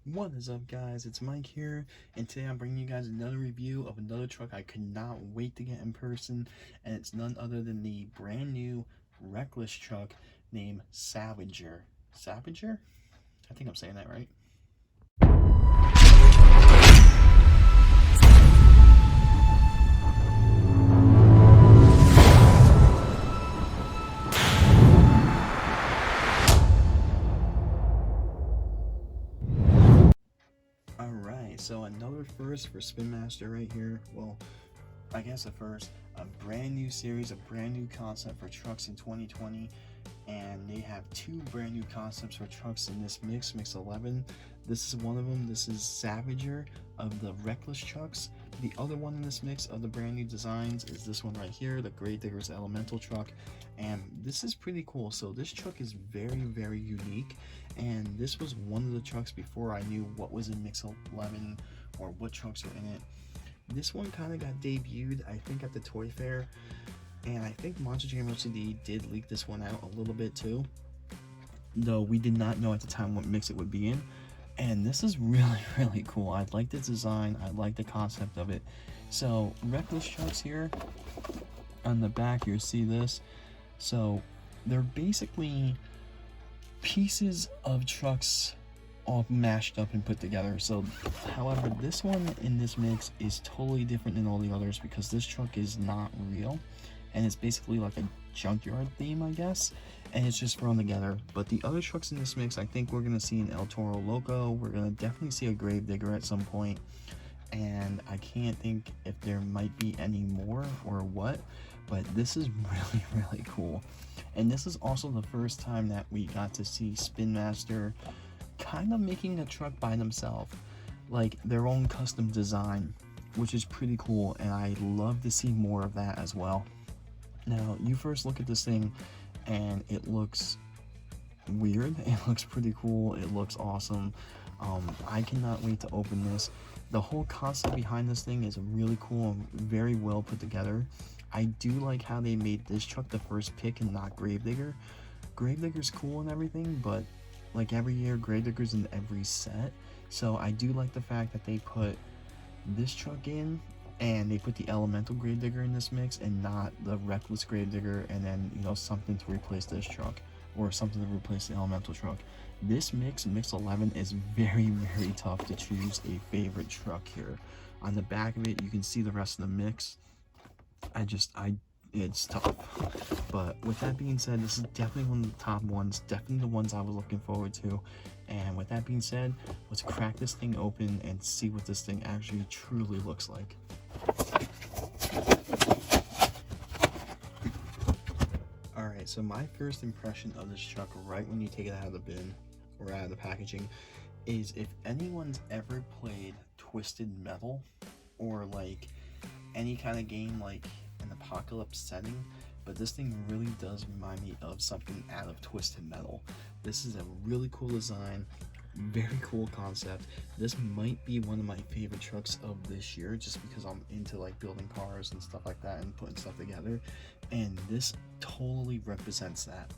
What is up, guys? It's Mike here, and today I'm bringing you guys another review of another truck I could not wait to get in person, and it's none other than the brand new Wreckless truck named Salvager. Salvager? I think I'm saying that right. Alright, so another first for Spinmaster right here. Well, I guess a first, a brand new series, a brand new concept for trucks in 2020, and they have two brand new concepts for trucks in this mix 11. This is one of them. This is Salvager of the Wreckless Trucks. The other one in this mix of the brand new designs is this one right here, the Gravedigger's Elemental truck, and this is pretty cool. So this truck is very unique, and this was one of the trucks before I knew what was in mix 11 or what trucks were in it. This one kind of got debuted, I think, at the Toy Fair, and I think Monster Jam LCD did leak this one out a little bit too, though we did not know at the time what mix it would be in. And this is really cool. I like the design, I like the concept of it. So Wreckless Trucks here on the back, you see this. So they're basically pieces of trucks all mashed up and put together. So however, this one in this mix is totally different than all the others because this truck is not real, and it's basically like a junkyard theme, I guess, and it's just thrown together. But the other trucks in this mix, I think we're gonna see an El Toro Loco, we're gonna definitely see a Gravedigger at some point, and I can't think if there might be any more or what, but this is really cool. And this is also the first time that we got to see Spinmaster kind of making a truck by themselves, like their own custom design, which is pretty cool, and I love to see more of that as well. Now, you first look at this thing and it looks weird, it looks pretty cool, it looks awesome. I cannot wait to open this. The whole concept behind this thing is really cool and very well put together. I do like how they made this truck the first pick and not Gravedigger. Gravedigger's cool and everything, but like every year, Gravedigger's in every set. So I do like the fact that they put this truck in, and they put the Elemental Gravedigger in this mix and not the Wreckless Gravedigger, and then, you know, something to replace this truck or something to replace the Elemental truck. This mix 11 is very tough to choose a favorite truck here. On the back of it, you can see the rest of the mix. It's tough. But with that being said, this is definitely one of the top ones, definitely the ones I was looking forward to. And with that being said, let's crack this thing open and see what this thing actually truly looks like. Alright, so my first impression of this truck right when you take it out of the bin or out of the packaging is, if anyone's ever played Twisted Metal or like any kind of game like an apocalypse setting, but this thing really does remind me of something out of Twisted Metal. This is a really cool design, very cool concept. This might be one of my favorite trucks of this year, just because I'm into like building cars and stuff like that and putting stuff together, and this totally represents that.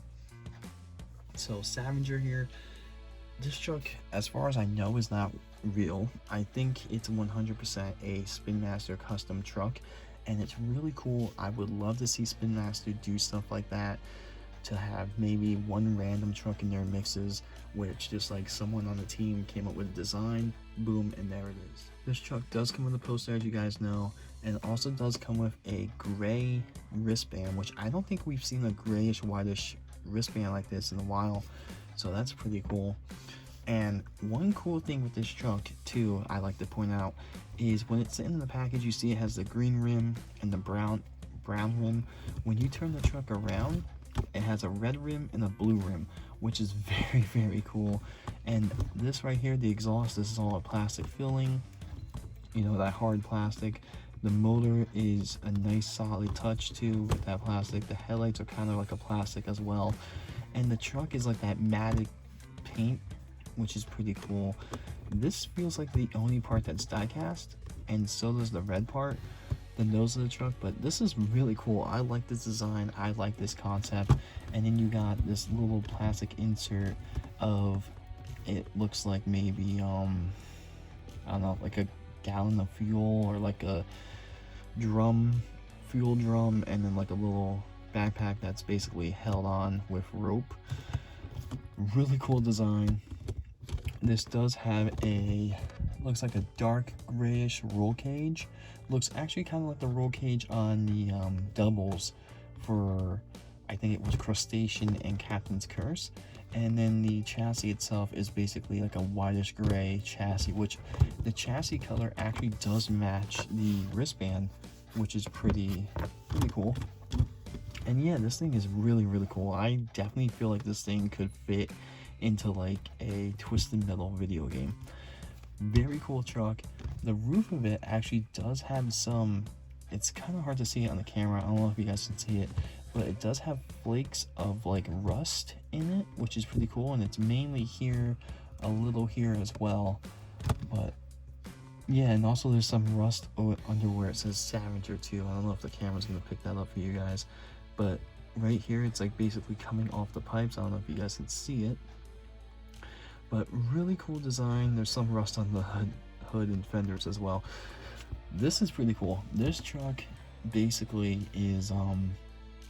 So Salvager here, this truck, as far as I know, is not real. I think it's 100% a Spinmaster custom truck, and it's really cool. I would love to see Spinmaster do stuff like that, to have maybe one random truck in their mixes where it's just like someone on the team came up with a design, boom, and there it is. This truck does come with a poster, as you guys know, and it also does come with a gray wristband, which I don't think we've seen a grayish whitish wristband like this in a while, so that's pretty cool. And one cool thing with this truck too, I like to point out, is when it's in the package, you see it has the green rim and the brown rim. When you turn the truck around, it has a red rim and a blue rim, which is very cool. And this right here, the exhaust, this is all a plastic filling, you know, that hard plastic. The motor is a nice solid touch too with that plastic. The headlights are kind of like a plastic as well, and the truck is like that matte paint, which is pretty cool. This feels like the only part that's die-cast, and so does the red part, the nose of the truck, but this is really cool. I like this design, I like this concept. And then you got this little plastic insert of it looks like maybe I don't know, like a gallon of fuel, or like a fuel drum, and then like a little backpack that's basically held on with rope. Really cool design. This does have a, looks like a dark grayish roll cage. Looks actually kind of like the roll cage on the doubles for, I think it was Crustacean and Captain's Curse. And then the chassis itself is basically like a whitish gray chassis, which the chassis color actually does match the wristband, which is pretty cool. And yeah, this thing is really cool. I definitely feel like this thing could fit into like a Twisted Metal video game. Very cool truck. The roof of it actually does have some, it's kind of hard to see it on the camera, I don't know if you guys can see it, but it does have flakes of like rust in it, which is pretty cool. And it's mainly here, a little here as well. But yeah, and also there's some rust under where it says Salvager too. I don't know if the camera's gonna pick that up for you guys, but right here it's like basically coming off the pipes. I don't know if you guys can see it, but really cool design. There's some rust on the hood and fenders as well. This is pretty cool. This truck basically is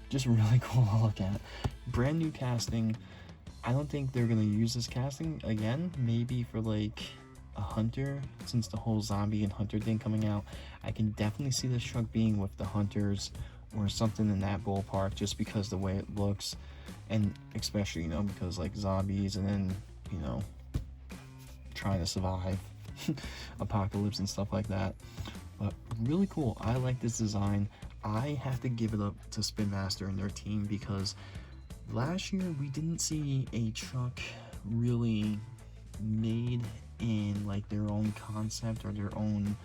just really cool to look at. Brand new casting. I don't think they're gonna use this casting again, maybe for like a hunter, since the whole zombie and hunter thing coming out. I can definitely see this truck being with the hunters or something in that ballpark, just because the way it looks, and especially, you know, because like zombies, and then, you know, trying to survive apocalypse and stuff like that. But really cool. I like this design. I have to give it up to Spinmaster and their team, because last year we didn't see a truck really made in like their own concept or their own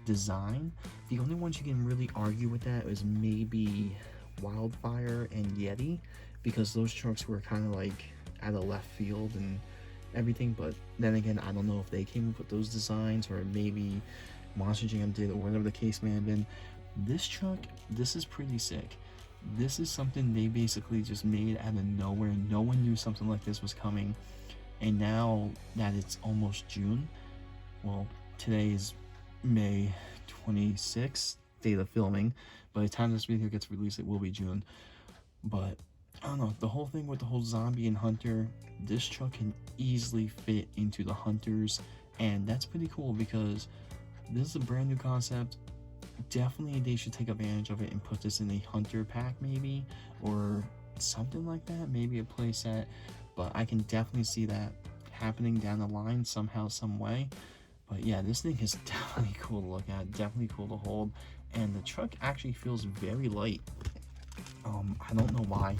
design. The only ones you can really argue with that is maybe Wildfire and Yeti, because those trucks were kind of like out of left field and everything. But then again, I don't know if they came up with those designs, or maybe Monster Jam did, or whatever the case may have been. This truck, this is pretty sick. This is something they basically just made out of nowhere. No one knew something like this was coming. And now that it's almost June, well, today is May 26th, date of filming. By the time this video gets released, it will be June. But I don't know, the whole thing with the whole zombie and hunter, this truck can easily fit into the hunters, and that's pretty cool, because this is a brand new concept. Definitely they should take advantage of it and put this in a hunter pack maybe, or something like that, maybe a playset. But I can definitely see that happening down the line somehow, some way. But yeah, this thing is definitely cool to look at, definitely cool to hold, and the truck actually feels very light. I don't know why.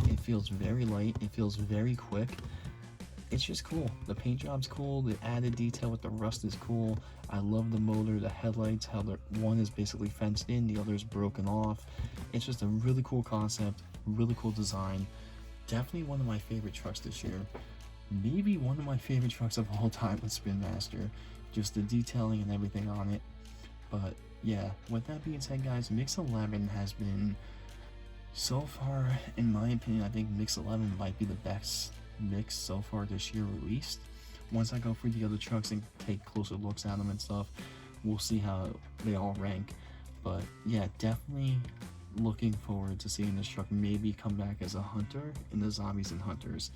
It feels very light, it feels very quick. It's just cool. The paint job's cool, the added detail with the rust is cool. I love the motor, the headlights, how one is basically fenced in, the other is broken off. It's just a really cool concept, really cool design. Definitely one of my favorite trucks this year. Maybe one of my favorite trucks of all time with Spinmaster. Just the detailing and everything on it. But yeah, with that being said, guys, Mix 11 has been, so far, in my opinion, I think Mix 11 might be the best mix so far this year released. Once I go through the other trucks and take closer looks at them and stuff, we'll see how they all rank. But yeah, definitely looking forward to seeing this truck maybe come back as a hunter in the zombies and hunters.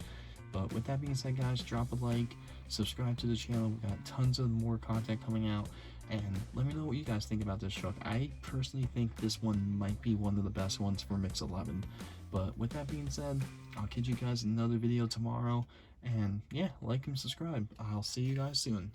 But with that being said, guys, drop a like, subscribe to the channel. We got tons of more content coming out, and let me know what you guys think about this truck. I personally think this one might be one of the best ones for Mix 11. But with that being said, I'll catch you guys in another video tomorrow, and yeah, like and subscribe. I'll see you guys soon.